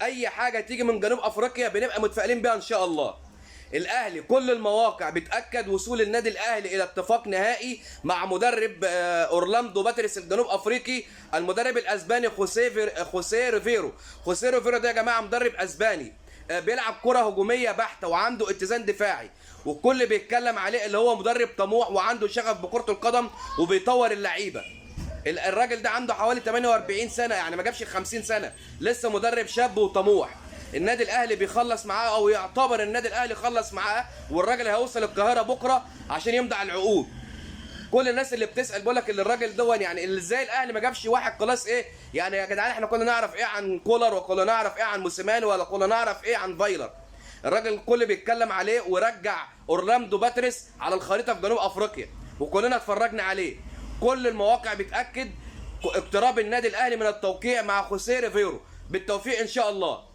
اي حاجه تيجي من جنوب افريقيا بنبقى متفائلين بيها ان شاء الله. الاهلي كل المواقع بتاكد وصول النادي الاهلي الى اتفاق نهائي مع مدرب اورلاندو باتريس الجنوب افريقي، المدرب الاسباني خوسيه ريفيرو. خوسيه ريفيرو ده يا جماعه مدرب اسباني بيلعب كره هجوميه بحته وعنده اتزان دفاعي، والكل بيتكلم عليه اللي هو مدرب طموح وعنده شغف بكره القدم وبيطور اللعيبه. الراجل ده عنده حوالي 48 سنه، يعني ما جابش 50 سنه، لسه مدرب شاب وطموح. النادي الاهلي بيخلص معاه، او يعتبر النادي الاهلي خلص معاه، والراجل هيوصل القاهره بكره عشان يمضي على العقود. كل الناس اللي بتسال بيقول لك اللي الراجل ده يعني اللي ازاي الاهلي ما جابش واحد كلاس ايه؟ يعني يا جدعان احنا كنا نعرف ايه عن كولر، وكنا نعرف ايه عن موسيماني، ولا كنا نعرف ايه عن فايلر. الراجل الكل بيتكلم عليه ورجع اورلاندو باتريس على الخريطه في جنوب افريقيا، وكلنا اتفرجنا عليه. كل المواقع بتاكد اقتراب النادي الاهلي من التوقيع مع خوسيه ريفيرو. بالتوفيق ان شاء الله.